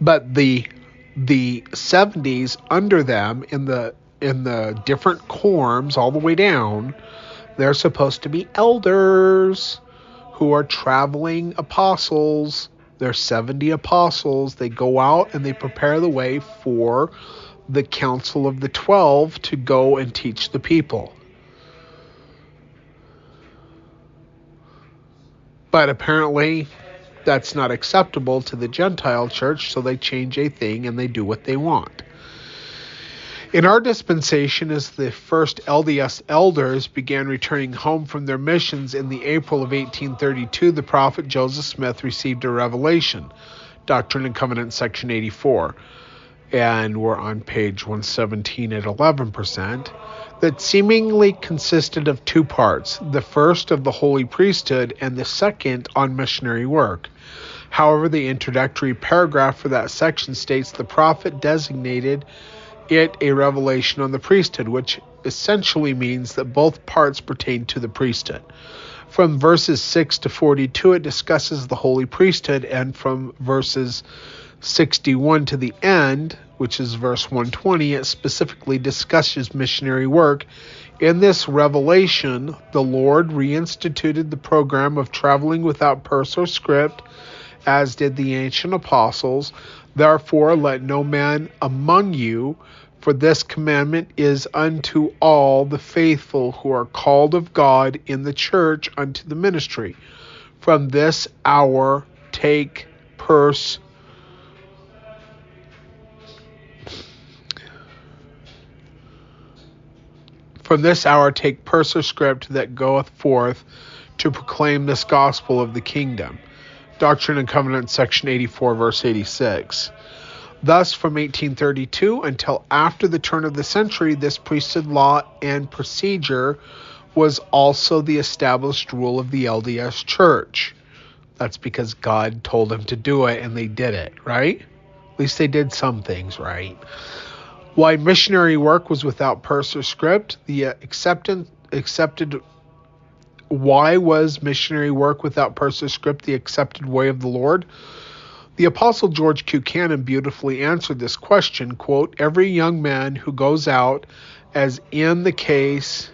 But the 70s under them in the different quorums all the way down, they're supposed to be elders who are traveling apostles. They're 70 apostles. They go out and they prepare the way for the Council of the 12 to go and teach the people. But apparently that's not acceptable to the Gentile church, so they change a thing and they do what they want. In our dispensation, as the first LDS elders began returning home from their missions in the April of 1832, the prophet Joseph Smith received a revelation, Doctrine and Covenants, section 84, and we're on page 117 at 11%, that seemingly consisted of two parts, the first of the holy priesthood and the second on missionary work. However, the introductory paragraph for that section states the prophet designated it a revelation on the priesthood, which essentially means that both parts pertain to the priesthood. From verses 6 to 42, it discusses the holy priesthood, and from verses 61 to the end, which is verse 120, it specifically discusses missionary work. In this revelation, the Lord reinstituted the program of traveling without purse or script, as did the ancient apostles. Therefore, let no man among you, for this commandment is unto all the faithful who are called of God in the church unto the ministry. From this hour take purse or script that goeth forth to proclaim this gospel of the kingdom. Doctrine and Covenants, section 84, verse 86. Thus, from 1832 until after the turn of the century, this priesthood law and procedure was also the established rule of the LDS Church. That's because God told them to do it, and they did it, right? At least they did some things right. Why missionary work was without purse or script, why was missionary work without purse or script the accepted way of the Lord? The Apostle George Q. Cannon beautifully answered this question, quote, every young man who goes out, as in the case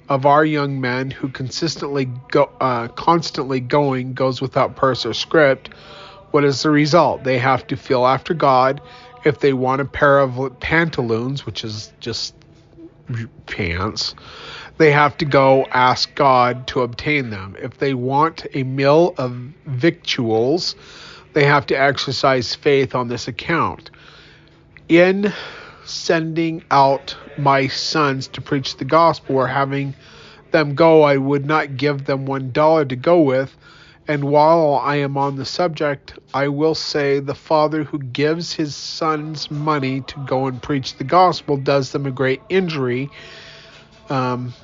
of our young men who constantly going goes without purse or script, what is the result? They have to feel after God. If they want a pair of pantaloons, which is just pants, they have to go ask God to obtain them. If they want a meal of victuals, they have to exercise faith on this account. In sending out my sons to preach the gospel or having them go, I would not give them $1 to go with. And while I am on the subject, I will say the father who gives his sons money to go and preach the gospel does them a great injury. Does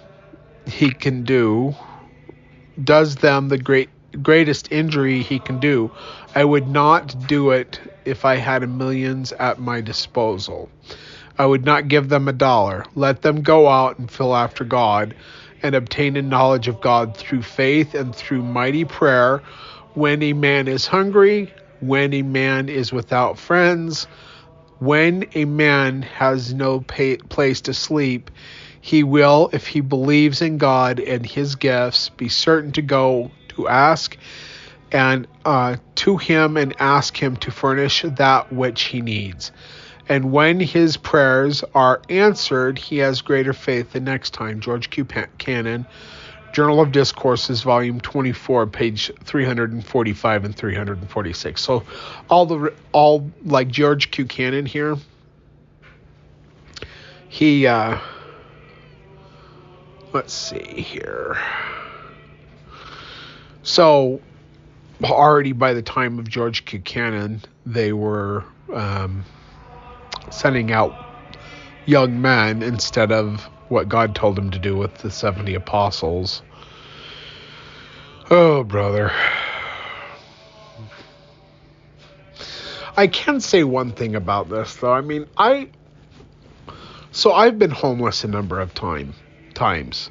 them the greatest injury he can do. I would not do it if I had millions at my disposal. I would not give them $1. Let them go out and fill after God and obtain a knowledge of God through faith and through mighty prayer. When a man is hungry, when a man is without friends, when a man has no place to sleep, he will, if he believes in God and his gifts, be certain to go to ask and to him and ask him to furnish that which he needs. And when his prayers are answered, he has greater faith the next time. George Q. Cannon, Journal of Discourses, volume 24, page 345 and 346. So all like George Q. Cannon here, he, let's see here. So already by the time of George Q. Cannon, they were sending out young men instead of what God told him to do with the 70 apostles. Oh, brother. I can say one thing about this though. I mean, I've been homeless a number of times.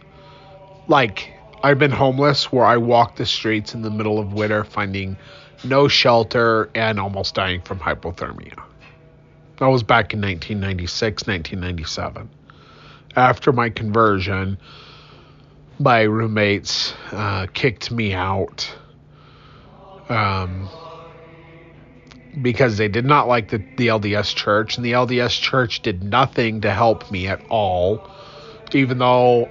Like, I've been homeless where I walk the streets in the middle of winter finding no shelter and almost dying from hypothermia. That was back in 1996, 1997. After my conversion, my roommates kicked me out because they did not like the LDS church, and the LDS church did nothing to help me at all, even though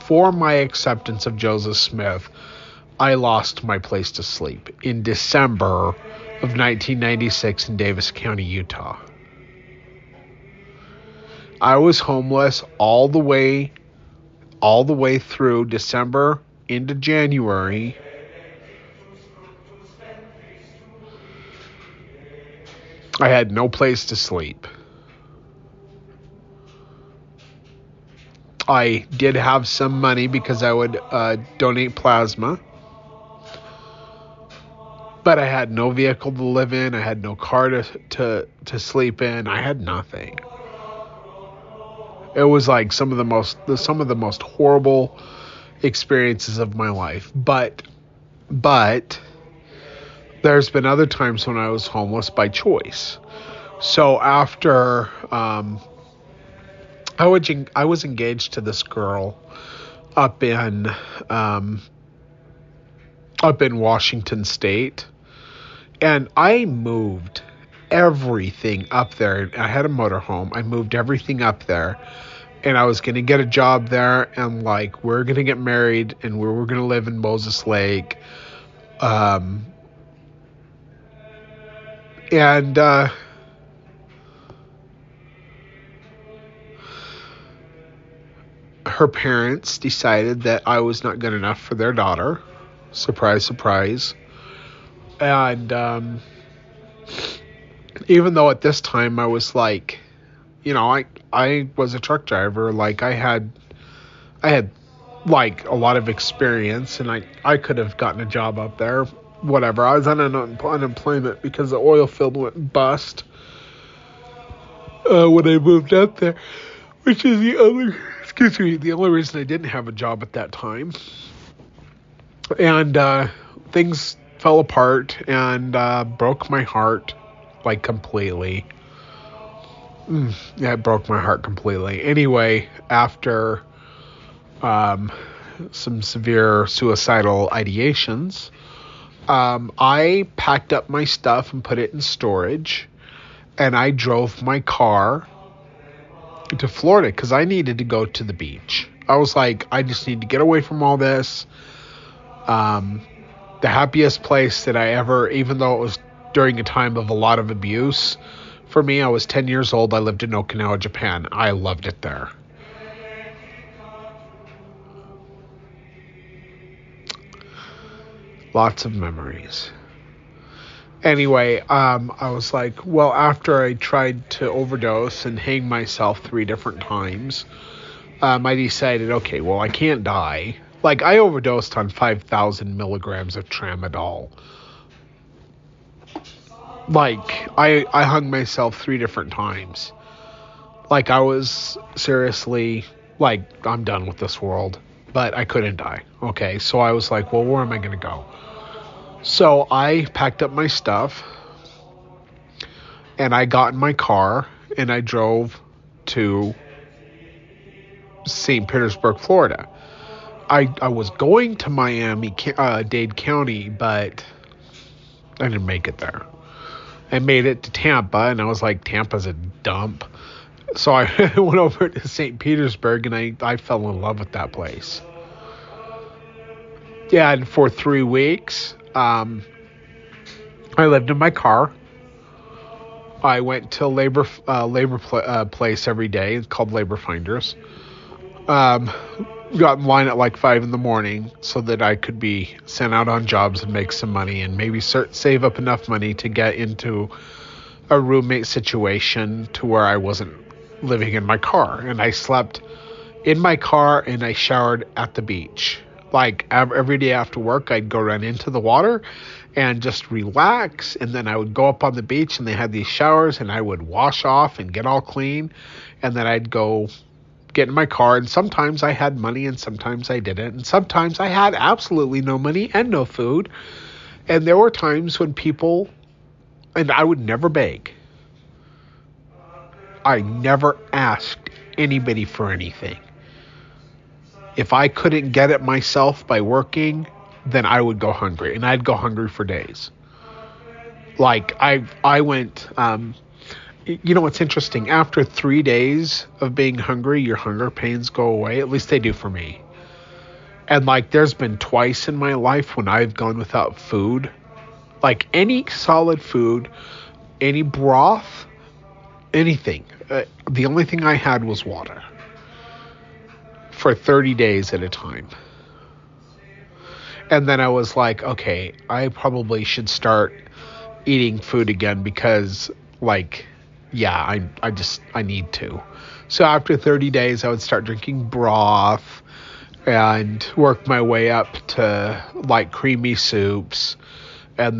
for my acceptance of Joseph Smith, I lost my place to sleep in December of 1996 in Davis County, Utah. I was homeless all the way through December into January. I had no place to sleep. I did have some money because I would donate plasma. But I had no vehicle to live in. I had no car to sleep in. I had nothing. It was like some of the most horrible experiences of my life. But there's been other times when I was homeless by choice. So after I was engaged to this girl up in Washington State, and I moved everything up there. I had a motorhome. I moved everything up there, and I was going to get a job there, and like we're going to get married, and we were going to live in Moses Lake. Her parents decided that I was not good enough for their daughter. Surprise, surprise. And even though at this time I was like, I was a truck driver, like I had like a lot of experience, and I could have gotten a job up there, whatever. I was on unemployment because the oil field went bust when I moved up there, which is the only reason I didn't have a job at that time. And things fell apart and broke my heart, like, completely. Yeah, it broke my heart completely. Anyway, after some severe suicidal ideations, I packed up my stuff and put it in storage, and I drove my car to Florida because I needed to go to the beach. I was like, I just need to get away from all this. The happiest place that I ever, even though it was during a time of a lot of abuse, for me, I was 10 years old. I lived in Okinawa, Japan. I loved it there. Lots of memories. Anyway, I was like, well, after I tried to overdose and hang myself 3 different times, I decided, okay, well, I can't die. Like, I overdosed on 5,000 milligrams of tramadol. Like, I hung myself 3 different times. Like, I was seriously, like, I'm done with this world. But I couldn't die. Okay, so I was like, well, where am I going to go? So I packed up my stuff, and I got in my car, and I drove to St. Petersburg, Florida. I was going to Miami-Dade County, but I didn't make it there. I made it to Tampa, and I was like, Tampa's a dump. So I went over to St. Petersburg, and I fell in love with that place. Yeah, and for 3 weeks, I lived in my car. I went to labor place every day. It's called Labor Finders. Got in line at like 5 in the morning so that I could be sent out on jobs and make some money and maybe save up enough money to get into a roommate situation to where I wasn't living in my car. And I slept in my car and I showered at the beach. Like every day after work, I'd go run into the water and just relax. And then I would go up on the beach and they had these showers and I would wash off and get all clean. And then I'd go get in my car. And sometimes I had money and sometimes I didn't. And sometimes I had absolutely no money and no food. And there were times when people, and I would never beg. I never asked anybody for anything. If I couldn't get it myself by working, then I would go hungry, and I'd go hungry for days. Like I went, what's interesting, after 3 days of being hungry, your hunger pains go away. At least they do for me. And like, there's been twice in my life when I've gone without food, like any solid food, any broth, anything. The only thing I had was water. For 30 days at a time. And then I was like, okay, I probably should start eating food again because, like, yeah, I need to. So after 30 days, I would start drinking broth and work my way up to, like, creamy soups. And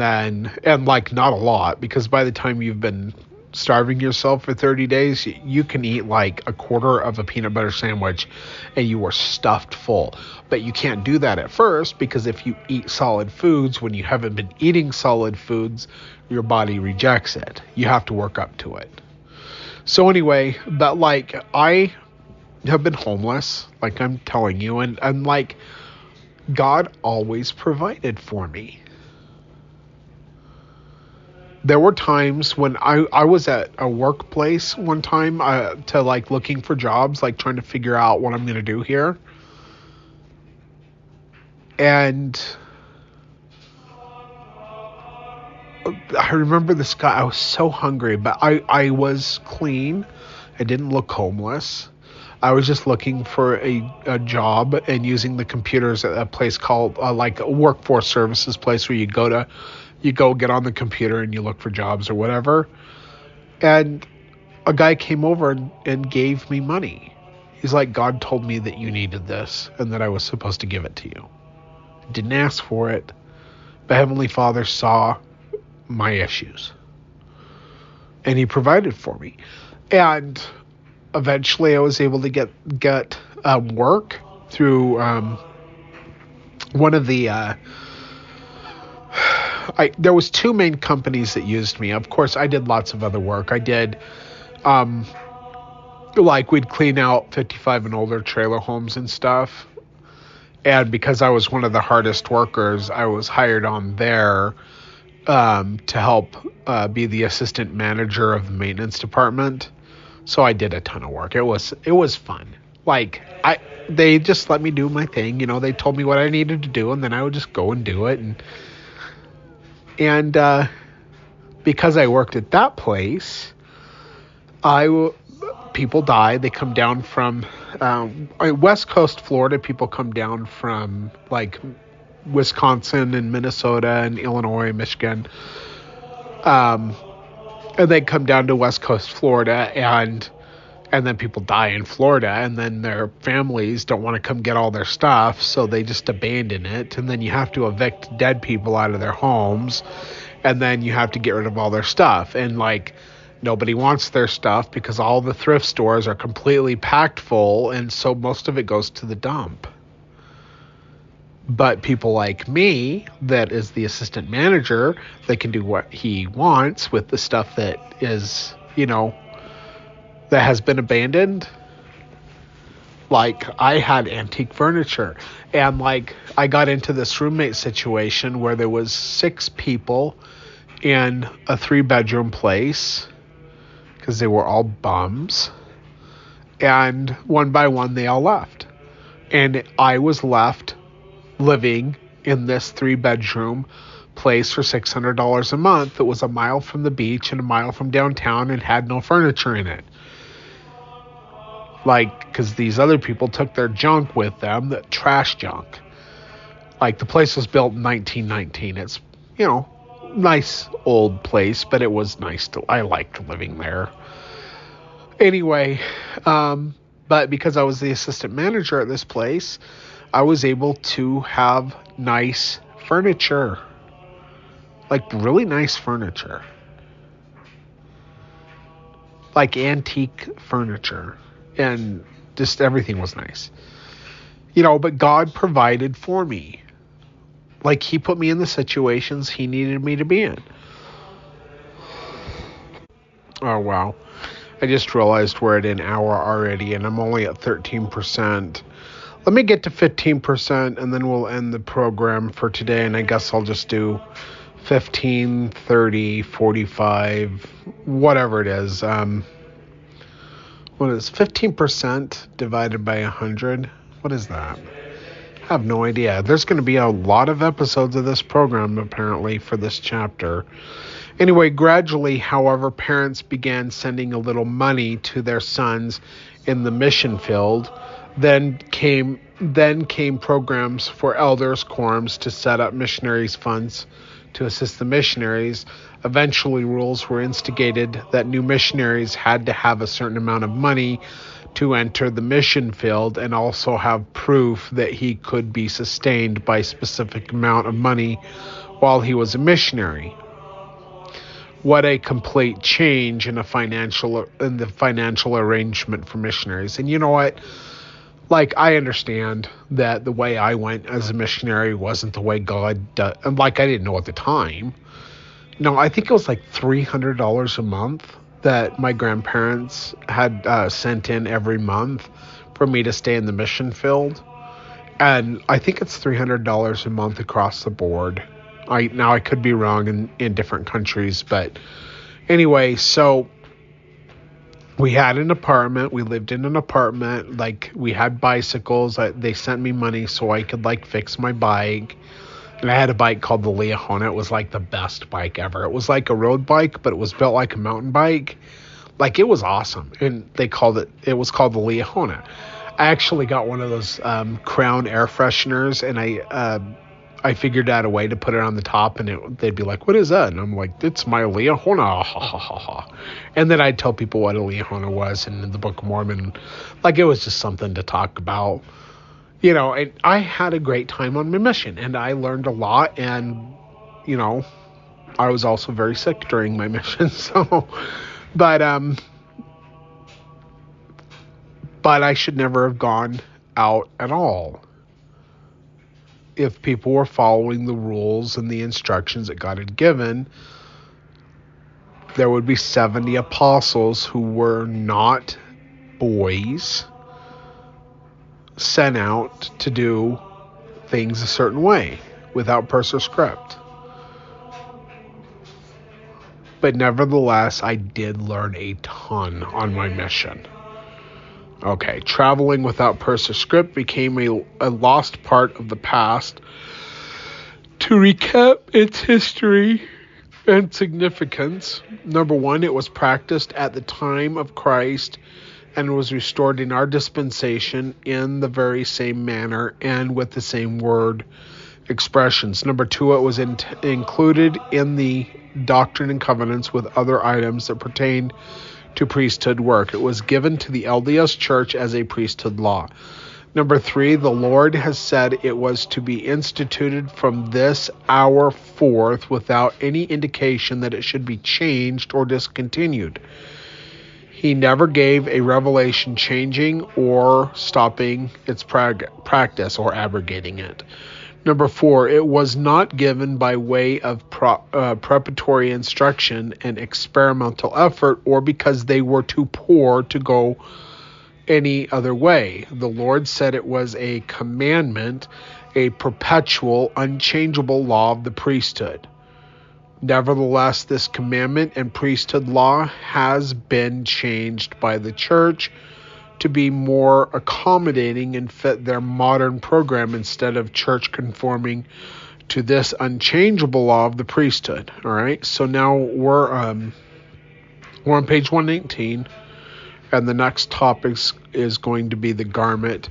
like, not a lot, because by the time you've been starving yourself for 30 days, you can eat like a quarter of a peanut butter sandwich and you are stuffed full. But you can't do that at first, because if you eat solid foods when you haven't been eating solid foods, your body rejects it. You have to work up to it. So anyway, but like, I have been homeless, like I'm telling you, and like, God always provided for me. There were times when I was at a workplace one time to like looking for jobs, like trying to figure out what I'm going to do here. And I remember this guy, I was so hungry, but I was clean. I didn't look homeless. I was just looking for a job and using the computers at a place called like a workforce services place where you go get on the computer and you look for jobs or whatever. And a guy came over and gave me money. He's like, God told me that you needed this and that I was supposed to give it to you. I didn't ask for it, but Heavenly Father saw my issues and he provided for me. And eventually I was able to get work through one of the there was two main companies that used me. Of course, I did lots of other work. I did, like, we'd clean out 55 and older trailer homes and stuff. And because I was one of the hardest workers, I was hired on there to help be the assistant manager of the maintenance department. So I did a ton of work. It was fun. Like, they just let me do my thing. They told me what I needed to do, and then I would just go and do it. And because I worked at that place, people die. They come down from West Coast Florida. People come down from like Wisconsin and Minnesota and Illinois, Michigan. And they come down to West Coast Florida, and then people die in Florida, and then their families don't want to come get all their stuff, so they just abandon it, and then you have to evict dead people out of their homes, and then you have to get rid of all their stuff, and like, nobody wants their stuff because all the thrift stores are completely packed full, and so most of it goes to the dump. But people like me, that is the assistant manager, they can do what he wants with the stuff that is, that has been abandoned. Like, I had antique furniture, and like, I got into this roommate situation where there was 6 people in a 3-bedroom place because they were all bums, and one by one they all left, and I was left living in this 3-bedroom place for $600 a month that was a mile from the beach and a mile from downtown and had no furniture in it. Like, because these other people took their junk with them, that trash junk. Like, the place was built in 1919. It's, nice old place, but it was nice. I liked living there. Anyway, but because I was the assistant manager at this place, I was able to have nice furniture. Like really nice furniture. Like antique furniture. And just everything was nice. But God provided for me. Like he put me in the situations he needed me to be in. Oh, wow. I just realized we're at an hour already and I'm only at 13%. Let me get to 15% and then we'll end the program for today. And I guess I'll just do 15, 30, 45, whatever it is. What is 15% divided by 100? What is that? I have no idea. There's going to be a lot of episodes of this program, apparently, for this chapter. Anyway, gradually, however, parents began sending a little money to their sons in the mission field. Then came programs for elders, quorums to set up missionaries' funds to assist the missionaries. Eventually, rules were instigated that new missionaries had to have a certain amount of money to enter the mission field and also have proof that he could be sustained by a specific amount of money while he was a missionary. What a complete change in the financial arrangement for missionaries. And you know what? Like, I understand that the way I went as a missionary wasn't the way God does. Like, I didn't know at the time. No, I think it was like $300 a month that my grandparents had sent in every month for me to stay in the mission field. And I think it's $300 a month across the board. I could be wrong in different countries, but anyway, so we had an apartment. We lived in an apartment. Like, we had bicycles. They sent me money so I could like fix my bike. And I had a bike called the Leahona. It was like the best bike ever. It was like a road bike, but it was built like a mountain bike. Like, it was awesome. And it was called the Leahona. I actually got one of those Crown air fresheners, and I figured out a way to put it on the top, and they'd be like, "What is that?" And I'm like, "It's my Leahona." Ha, ha, ha, ha. And then I'd tell people what a Leahona was, and in the Book of Mormon, like, it was just something to talk about. And I had a great time on my mission, and I learned a lot, and, I was also very sick during my mission, so, but I should never have gone out at all if people were following the rules and the instructions that God had given. There would be 70 apostles who were not boys sent out to do things a certain way without purse or script. But nevertheless, I did learn a ton on my mission. Okay, traveling without purse or script became a lost part of the past. To recap its history and significance, number one, it was practiced at the time of Christ and was restored in our dispensation in the very same manner and with the same word expressions. Number two, it was included in the Doctrine and Covenants with other items that pertained to priesthood work. It was given to the LDS Church as a priesthood law. Number three, the Lord has said it was to be instituted from this hour forth without any indication that it should be changed or discontinued. He never gave a revelation changing or stopping its practice or abrogating it. Number four, it was not given by way of preparatory instruction and experimental effort or because they were too poor to go any other way. The Lord said it was a commandment, a perpetual, unchangeable law of the priesthood. Nevertheless, this commandment and priesthood law has been changed by the church to be more accommodating and fit their modern program instead of church conforming to this unchangeable law of the priesthood. All right, so now we're on page 119, and the next topic is going to be the garment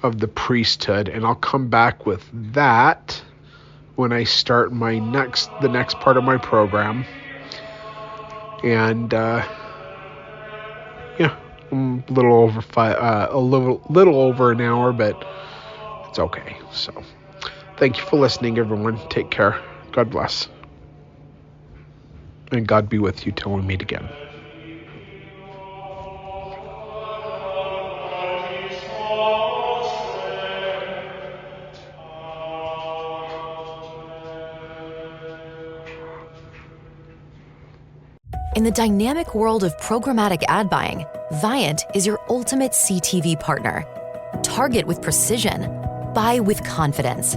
of the priesthood, and I'll come back with that when I start the next part of my program. And yeah, a little over an hour, but it's okay. So thank you for listening, everyone. Take care. God bless. And God be with you till we meet again. In the dynamic world of programmatic ad buying, Viant is your ultimate CTV partner. Target with precision. Buy with confidence.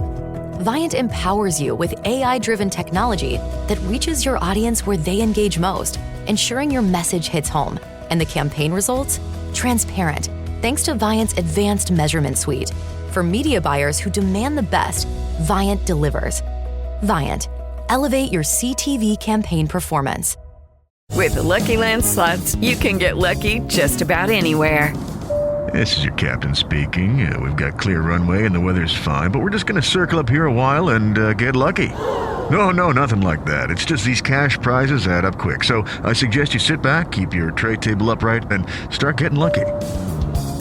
Viant empowers you with AI-driven technology that reaches your audience where they engage most, ensuring your message hits home. And the campaign results? Transparent, thanks to Viant's advanced measurement suite. For media buyers who demand the best, Viant delivers. Viant, elevate your CTV campaign performance. With the Lucky Land Slots, you can get lucky just about anywhere. This is your captain speaking. We've got clear runway and the weather's fine, but we're just going to circle up here a while and get lucky. No, nothing like that. It's just these cash prizes add up quick. So I suggest you sit back, keep your tray table upright, and start getting lucky.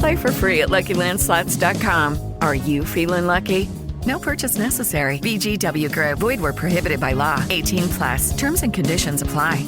Play for free at LuckyLandSlots.com. Are you feeling lucky? No purchase necessary. VGW Group. Void where prohibited by law. 18+. Terms and conditions apply.